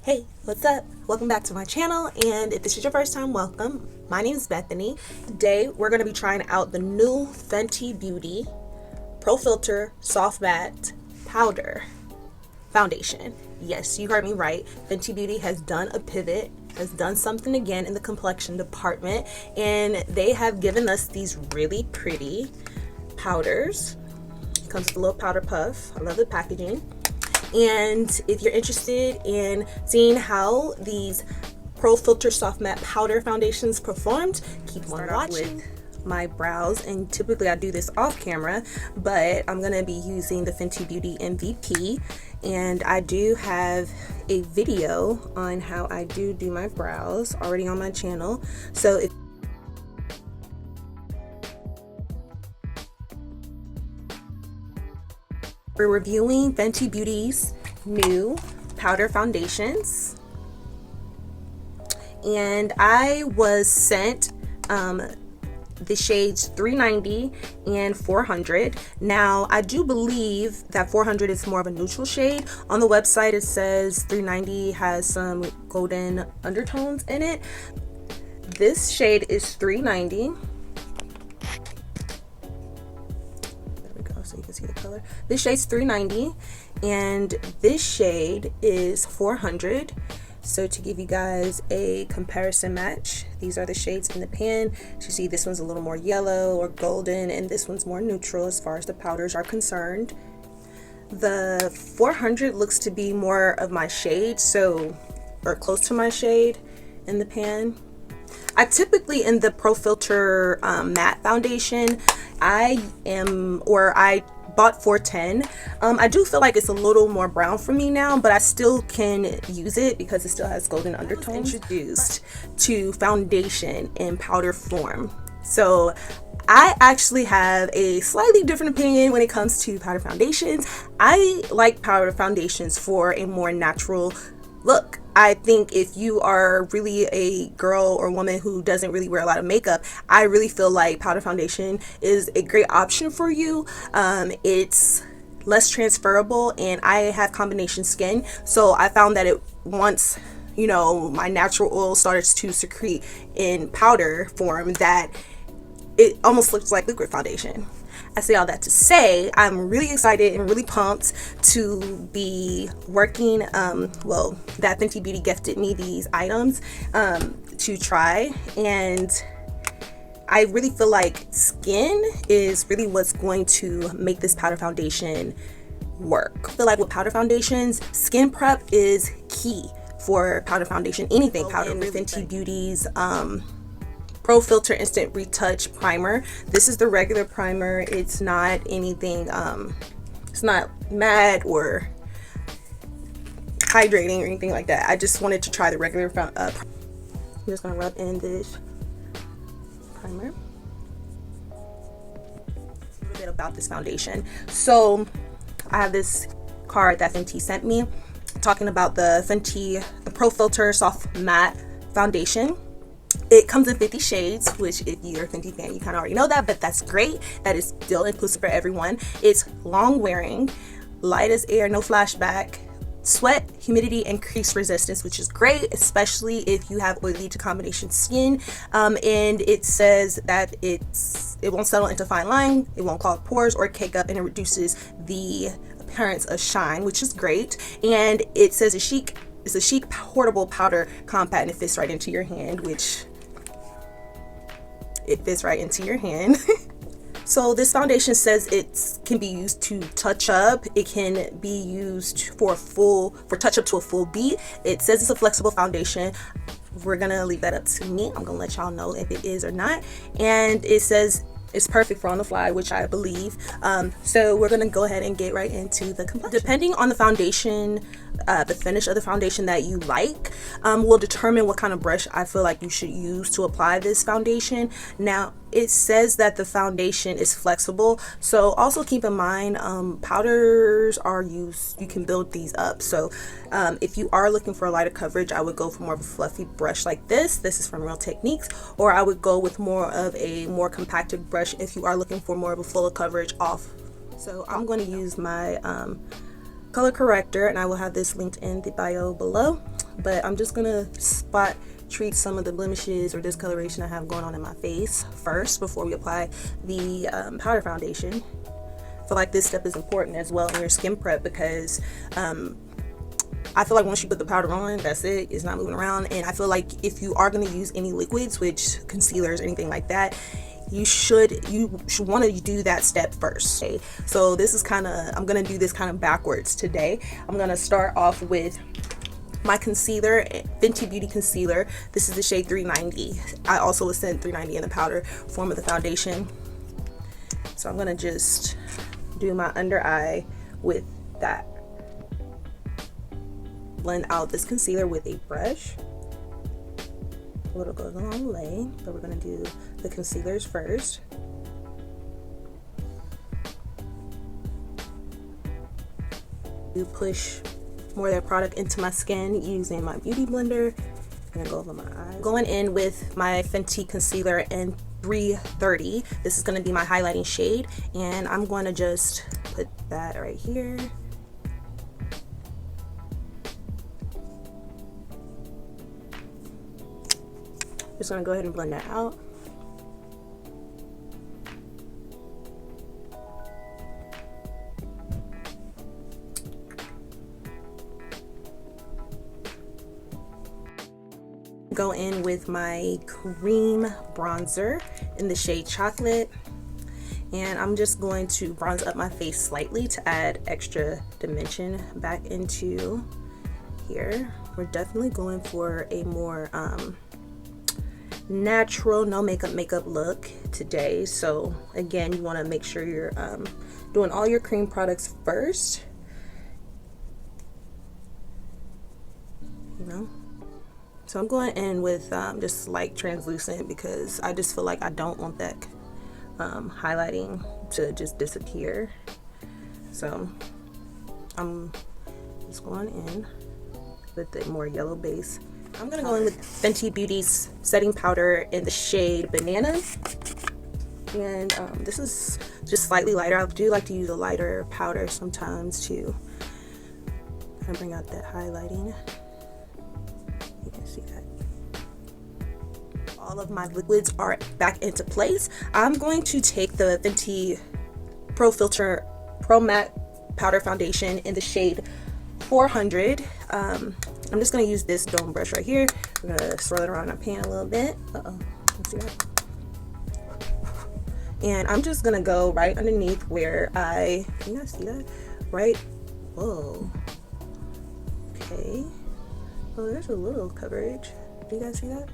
Hey, what's up? Welcome back to my channel, and if this is your first time, welcome. My name is Bethany. Today we're going to be trying out the new Fenty Beauty Profiltr Soft Matte Powder Foundation. Yes, you heard me right. Fenty Beauty has done a pivot, has done something again in the complexion department, and they have given us these really pretty powders. It comes with a little powder puff. I love the packaging. And if you're interested in seeing how these Profiltr Soft Matte Powder Foundations performed, keep on watching. With my brows, and typically I do this off camera, but I'm gonna be using the Fenty Beauty MVP, and I do have a video on how I do my brows already on my channel. So if we're reviewing Fenty Beauty's new powder foundations, and I was sent the shades 390 and 400. Now I do believe that 400 is more of a neutral shade. On the website it says 390 has some golden undertones in it. This shade is 390. So you can see the color. This shade's 390 and this shade is 400. So to give you guys a comparison match, these are the shades in the pan. As you see, this one's a little more yellow or golden, and this one's more neutral as far as the powders are concerned. The 400 looks to be more of my shade, or close to my shade in the pan. I typically, in the Profiltr matte foundation, I bought 410. I do feel like it's a little more brown for me now, but I still can use it because it still has golden undertones. Introduced to foundation in powder form. So I actually have a slightly different opinion when it comes to powder foundations. I like powder foundations for a more natural look. I think if you are really a girl or woman who doesn't really wear a lot of makeup, I really feel like powder foundation is a great option for you. It's less transferable, and I have combination skin, so I found that once my natural oil starts to secrete in powder form, that it almost looks like liquid foundation. I say all that to say I'm really excited and really pumped to be working, that Fenty Beauty gifted me these items to try, and I really feel like skin is really what's going to make this powder foundation work. I feel like with powder foundations, skin prep is key for powder foundation, anything powder. With Fenty Beauty's Profiltr Instant Retouch Primer. This is the regular primer. It's not anything, it's not matte or hydrating or anything like that. I just wanted to try the regular I'm just gonna rub in this primer. A little bit about this foundation. So I have this card that Fenty sent me talking about the Profiltr Soft Matte Foundation. It comes in 50 shades, which if you're a Fenty fan, you kind of already know that, but that's great. That is still inclusive for everyone. It's long wearing, light as air, no flashback, sweat, humidity, and crease resistance, which is great, especially if you have oily to combination skin. And it says that it won't settle into fine line, it won't clog pores or cake up, and it reduces the appearance of shine, which is great. And it says it's a chic portable powder compact, and it fits right into your hand, which it fits right into your hand. So this foundation says it can be used to touch up. It can be used for touch up to a full beat. It says it's a flexible foundation. We're gonna leave that up to me. I'm gonna let y'all know if it is or not. And it says it's perfect for on the fly, which I believe. So we're gonna go ahead and get right into the complexion. Depending on the foundation, the finish of the foundation that you like, will determine what kind of brush I feel like you should use to apply this foundation. Now, it says that the foundation is flexible, so also keep in mind powders are used, you can build these up. So if you are looking for a lighter coverage, I would go for more of a fluffy brush like this is from Real Techniques, or I would go with more of a more compacted brush if you are looking for more of a fuller coverage off. So I'm going to use my color corrector, and I will have this linked in the bio below. but I'm just gonna spot treat some of the blemishes or discoloration I have going on in my face first before we apply the powder foundation. I feel like this step is important as well in your skin prep because I feel like once you put the powder on, that's it. It's not moving around. And I feel like if you are going to use any liquids, which concealers, anything like that, you should want to do that step first. Okay? So this is I'm going to do this kind of backwards today. I'm going to start off with my concealer, Fenty Beauty concealer. This is the shade 390. I also was sent 390 in the powder form of the foundation. So I'm going to just do my under eye with that. Blend out this concealer with a brush. It'll go a long way, but we're going to do the concealers first. You push more of that product into my skin using my beauty blender and go over my eyes. Going in with my Fenty concealer in 330. This is going to be my highlighting shade, and I'm going to just put that right here. Just gonna go ahead and blend that out. Go in with my cream bronzer in the shade Chocolate, and I'm just going to bronze up my face slightly to add extra dimension back into here. We're definitely going for a more natural, no makeup look today. So again, you want to make sure you're doing all your cream products first, you know. So I'm going in with just like translucent because I just feel like I don't want that highlighting to just disappear. So I'm just going in with the more yellow base. I'm gonna go in with Fenty Beauty's setting powder in the shade Banana, and this is just slightly lighter. I do like to use a lighter powder sometimes to kind of bring out that highlighting. You can see that. All of my liquids are back into place. I'm going to take the Fenty Profiltr Pro Matte Powder Foundation in the shade 400. I'm just going to use this dome brush right here. I'm going to swirl it around my pan a little bit. See that? And I'm just going to go right underneath where can you guys see that? Right? Whoa. Okay. Oh, there's a little coverage. Do you guys see that?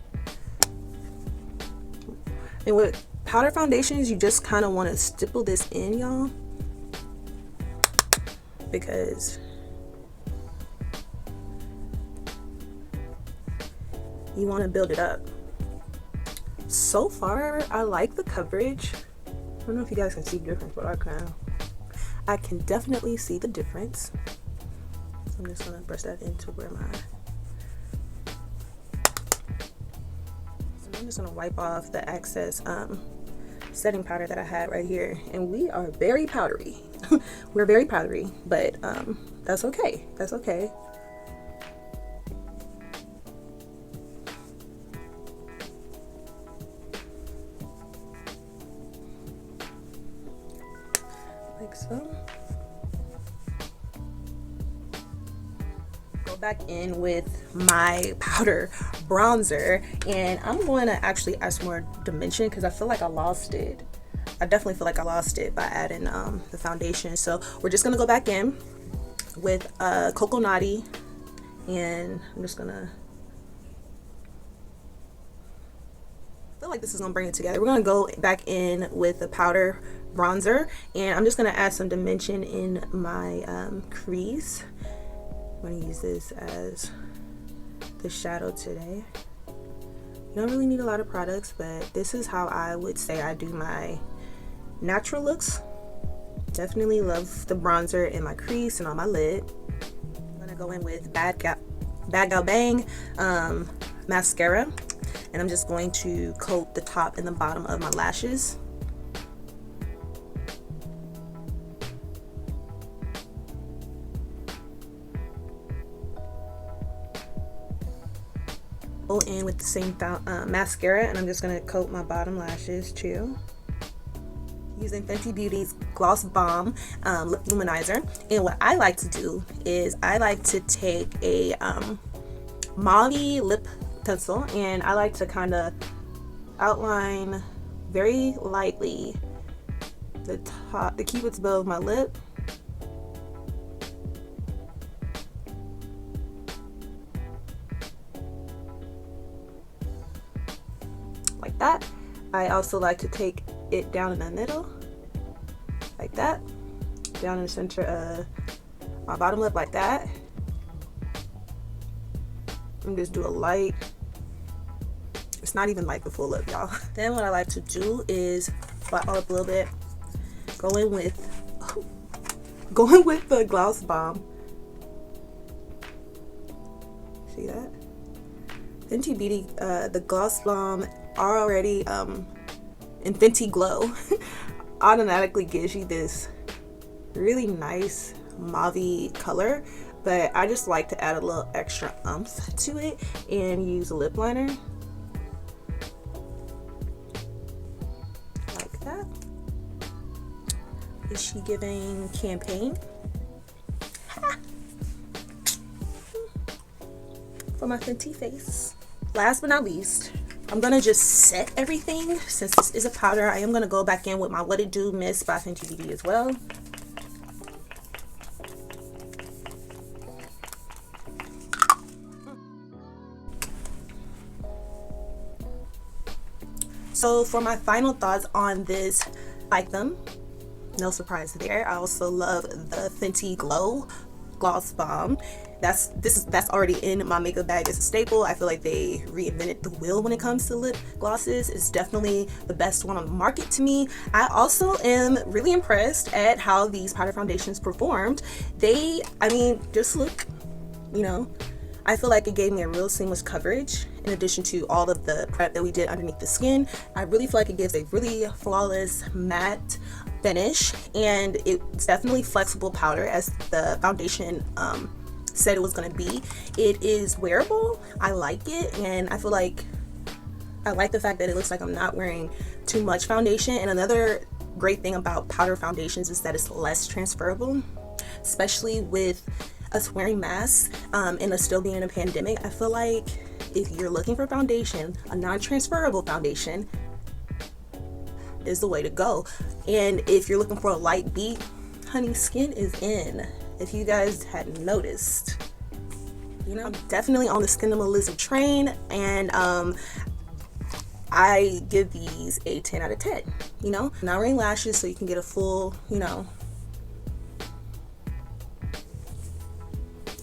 And with powder foundations, you just kind of want to stipple this in, y'all. Because you want to build it up. So far, I like the coverage. I don't know if you guys can see the difference, but I can definitely see the difference. So I'm just gonna brush that into where I'm just gonna wipe off the excess setting powder that I had right here. And we are very powdery. We're very powdery, but that's okay. That's okay. Like so. Go back in with my powder bronzer, and I'm going to actually add some more dimension because I feel like I lost it. I definitely feel like I lost it by adding the foundation. So we're just gonna go back in with Cocoa Naughty, and I'm just gonna feel like this is gonna bring it together. We're gonna go back in with the powder bronzer, and I'm just gonna add some dimension in my crease. I'm gonna use this as the shadow today. You don't really need a lot of products, but this is how I would say I do my natural looks. Definitely love the bronzer in my crease and on my lid. I'm gonna go in with Bad Gal Bang mascara, and I'm just going to coat the top and the bottom of my lashes. Go in with the same mascara, and I'm just going to coat my bottom lashes too. Using Fenty Beauty's Gloss Bomb Lip Luminizer. And what I like to do is I like to take a mauve lip pencil, and I like to kind of outline very lightly the cupid's bow of my lip. Like that. I also like to take it down in the middle, like that, down in the center of my bottom lip, like that, and just do a light, it's not even like the full lip, y'all. Then what I like to do is flat up a little bit, go in with the Gloss Bomb. See that? Fenty Beauty, the Gloss Bomb already and Fenty Glow automatically gives you this really nice mauve color, but I just like to add a little extra oomph to it and use a lip liner like that. Is she giving campaign? For my Fenty face. Last but not least, I'm gonna just set everything. Since this is a powder, I am gonna go back in with my What It Do Mist by Fenty Beauty as well. So for my final thoughts on this, like them, no surprise there. I also love the Fenty Glow Gloss Bomb. That's already in my makeup bag as a staple. I feel like they reinvented the wheel when it comes to lip glosses. It's definitely the best one on the market to me. I also am really impressed at how these powder foundations performed. I mean, just look, you know, I feel like it gave me a real seamless coverage in addition to all of the prep that we did underneath the skin. I really feel like it gives a really flawless matte finish, and it's definitely flexible powder as the foundation said it was going to be. It is wearable. I like it, and I feel like I like the fact that it looks like I'm not wearing too much foundation. And another great thing about powder foundations is that it's less transferable, especially with us wearing masks and us still being in a pandemic. I feel like if you're looking for foundation, a non-transferable foundation is the way to go. And if you're looking for a light beat, honey, skin is in. If you guys hadn't noticed, you know, I'm definitely on the skinimilism train, and I give these a 10 out of 10. You know, not wearing lashes, so you can get a full, you know,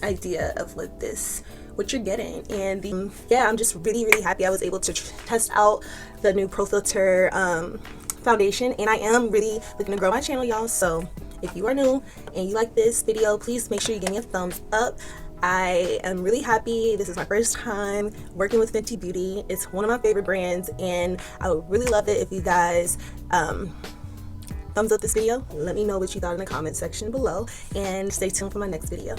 idea of what you're getting. And yeah, I'm just really happy I was able to test out the new Profiltr foundation, and I am really looking to grow my channel, y'all. So if you are new and you like this video, please make sure you give me a thumbs up. I am really happy. This is my first time working with Fenty Beauty. It's one of my favorite brands, and I would really love it if you guys thumbs up this video. Let me know what you thought in the comment section below, and stay tuned for my next video.